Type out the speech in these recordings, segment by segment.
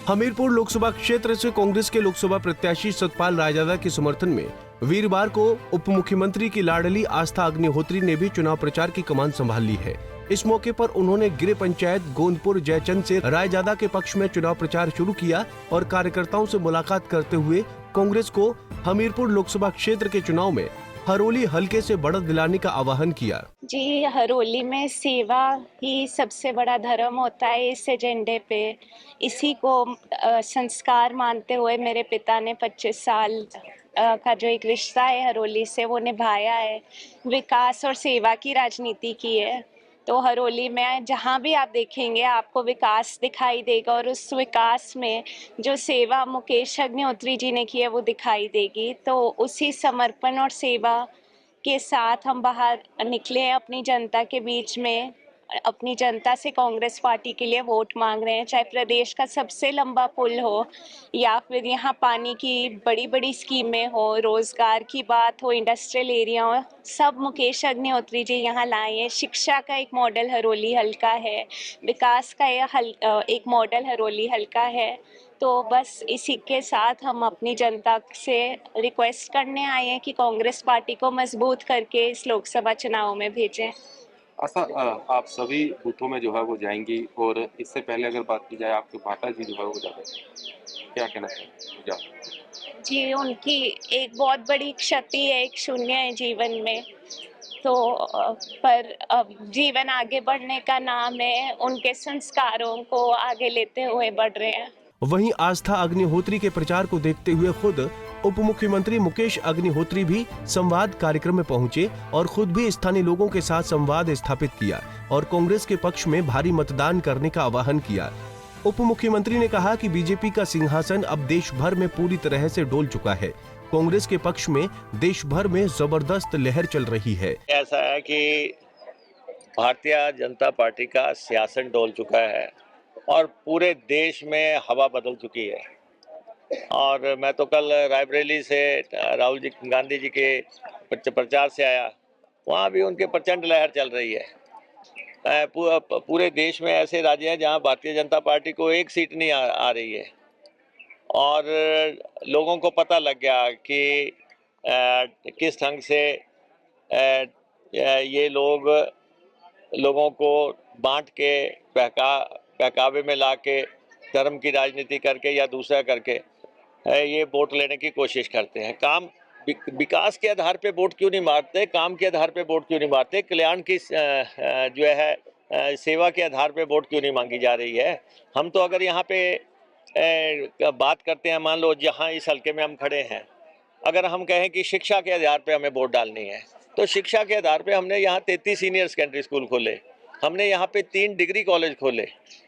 हमीरपुर लोकसभा क्षेत्र से कांग्रेस के लोकसभा प्रत्याशी सतपाल रायजादा के समर्थन में वीरवार को उप मुख्यमंत्री की लाडली आस्था अग्निहोत्री ने भी चुनाव प्रचार की कमान संभाल ली है। इस मौके पर उन्होंने गृह पंचायत गोंदपुर जयचंद से रायजादा के पक्ष में चुनाव प्रचार शुरू किया और कार्यकर्ताओं से मुलाकात करते हुए कांग्रेस को हमीरपुर लोकसभा क्षेत्र के चुनाव में हरोली हलके से बढ़त दिलाने का आह्वान किया। जी, हरोली में सेवा ही सबसे बड़ा धर्म होता है। इस एजेंडे पे इसी को संस्कार मानते हुए मेरे पिता ने 25 साल का जो एक रिश्ता है हरोली से वो निभाया है। विकास और सेवा की राजनीति की है। तो हरोली में जहाँ भी आप देखेंगे आपको विकास दिखाई देगा और उस विकास में जो सेवा मुकेश अग्निहोत्री जी ने की है वो दिखाई देगी। तो उसी समर्पण और सेवा के साथ हम बाहर निकले हैं अपनी जनता के बीच में, अपनी जनता से कांग्रेस पार्टी के लिए वोट मांग रहे हैं। चाहे प्रदेश का सबसे लंबा पुल हो या फिर यहाँ पानी की बड़ी बड़ी स्कीमें हो, रोजगार की बात हो, इंडस्ट्रियल एरिया हो, सब मुकेश अग्निहोत्री जी यहाँ लाए हैं। शिक्षा का एक मॉडल हरोली हल्का है, विकास का एक मॉडल हरोली हल्का है। तो बस इसी के साथ हम अपनी जनता से रिक्वेस्ट करने आए हैं कि कांग्रेस पार्टी को मजबूत करके इस लोकसभा चुनाव में भेजें। ऐसा आप सभी बूथों में जो है वो जाएंगी और इससे पहले अगर बात की जाए आपके माता जी जो है वो जाते हैं, क्या कहना चाहिए? जी, उनकी एक बहुत बड़ी क्षति है, एक शून्य है जीवन में। तो पर अब जीवन आगे बढ़ने का नाम है, उनके संस्कारों को आगे लेते हुए बढ़ रहे हैं। वहीं आस्था अग्निहोत्री के प्रचार को देखते हुए खुद उप मुख्यमंत्री मुकेश अग्निहोत्री भी संवाद कार्यक्रम में पहुंचे और खुद भी स्थानीय लोगों के साथ संवाद स्थापित किया और कांग्रेस के पक्ष में भारी मतदान करने का आह्वान किया। उप मुख्यमंत्री ने कहा कि बीजेपी का सिंहासन अब देश भर में पूरी तरह से डोल चुका है। कांग्रेस के पक्ष में देश भर में जबरदस्त लहर चल रही है। ऐसा है कि भारतीय जनता पार्टी का सियासन डोल चुका है और पूरे देश में हवा बदल चुकी है। और मैं तो कल रायबरेली से राहुल जी गांधी जी के प्रचार से आया, वहाँ भी उनके प्रचंड लहर चल रही है। पूरे देश में ऐसे राज्य हैं जहाँ भारतीय जनता पार्टी को एक सीट नहीं आ रही है और लोगों को पता लग गया कि किस ढंग से ये लोगों को बांट के बहकावे में ला के धर्म की राजनीति करके या दूसरा करके ये वोट लेने की कोशिश करते हैं। काम विकास के आधार पे वोट क्यों नहीं मारते, काम के आधार पे वोट क्यों नहीं मारते, कल्याण की जो है सेवा के आधार पे वोट क्यों नहीं मांगी जा रही है। हम तो अगर यहाँ पे बात करते हैं, मान लो जहाँ इस हल्के में हम खड़े हैं, अगर हम कहें कि शिक्षा के आधार पे हमें वोट डालनी है तो शिक्षा के आधार पे हमने यहाँ 33 सीनियर सेकेंडरी स्कूल खोले, हमने यहाँ पे 3 डिग्री कॉलेज खोले,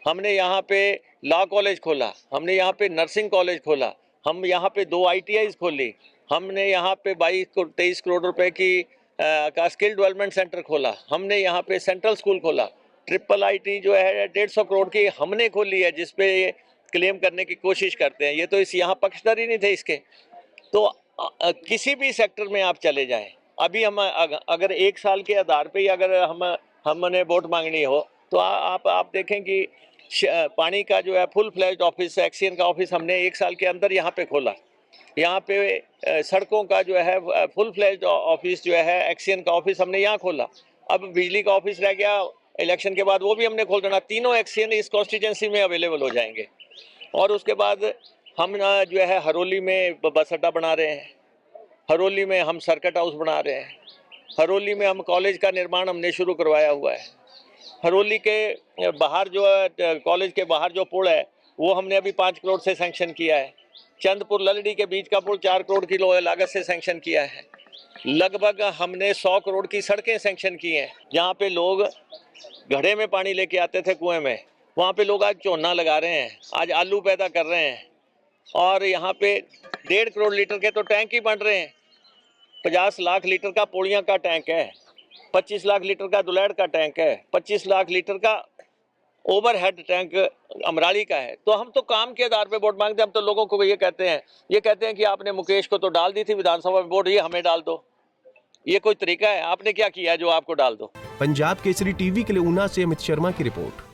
हमने यहाँ पे लॉ कॉलेज खोला, हमने यहाँ पे नर्सिंग कॉलेज खोला, हम यहाँ पे 2 ITIs खोली, हमने यहाँ पे 22-23 करोड़ रुपए की का स्किल डेवलपमेंट सेंटर खोला, हमने यहाँ पे सेंट्रल स्कूल खोला, ट्रिपल IT जो है 150 करोड़ की हमने खोली है, जिसपे ये क्लेम करने की कोशिश करते हैं। ये तो इस यहाँ पक्षधर ही नहीं थे इसके। तो किसी भी सेक्टर में आप चले जाएं, अभी हम अगर 1 साल के आधार पे ही अगर हमने वोट मांगनी हो तो आप देखें कि पानी का जो है फुल फ्लैश्ड ऑफिस, एक्सियन का ऑफिस हमने 1 साल के अंदर यहाँ पे खोला। यहाँ पे सड़कों का जो है फुल फ्लैश्ड ऑफिस जो है एक्सियन का ऑफिस हमने यहाँ खोला। अब बिजली का ऑफिस रह गया, इलेक्शन के बाद वो भी हमने खोल देना। 3 एक्सियन इस कॉन्स्टिट्यूंसी में अवेलेबल हो जाएंगे। और उसके बाद हम जो है हरोली में बस अड्डा बना रहे हैं, हरोली में हम सर्किट हाउस बना रहे हैं, हरोली में हम कॉलेज का निर्माण हमने शुरू करवाया हुआ है। हरोली के बाहर जो कॉलेज के बाहर जो पुल है वो हमने अभी 5 करोड़ से सैंक्शन किया है। चंदपुर ललड़ी के बीच का पुल 4 करोड़ की लागत से सैंक्शन किया है। लगभग हमने 100 करोड़ की सड़कें सैंक्शन की हैं। जहाँ पे लोग घड़े में पानी लेके आते थे कुएं में, वहाँ पे लोग आज चौना लगा रहे हैं, आज आलू पैदा कर रहे हैं। और यहाँ पे 1.5 करोड़ लीटर के तो टैंक ही बन रहे हैं। 50 लाख लीटर का पोड़िया का टैंक है, 25 लाख लीटर का दुलैड़ का टैंक है, 25 लाख लीटर का ओवरहेड टैंक अमराली का है। तो हम तो काम के आधार पे वोट मांगते हैं। हम तो लोगों को ये कहते हैं कि आपने मुकेश को तो डाल दी थी विधानसभा में वोट, ये हमें डाल दो। ये कोई तरीका है? आपने क्या किया जो आपको डाल दो? पंजाब केसरी टीवी के लिए ऊना से अमित शर्मा की रिपोर्ट।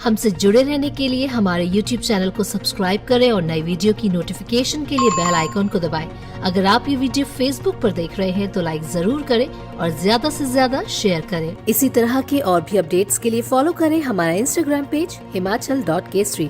हमसे जुड़े रहने के लिए हमारे YouTube चैनल को सब्सक्राइब करें और नई वीडियो की नोटिफिकेशन के लिए बेल आइकॉन को दबाएं। अगर आप ये वीडियो Facebook पर देख रहे हैं तो लाइक जरूर करें और ज्यादा से ज्यादा शेयर करें। इसी तरह के और भी अपडेट्स के लिए फॉलो करें हमारा Instagram पेज himachal.केसरी।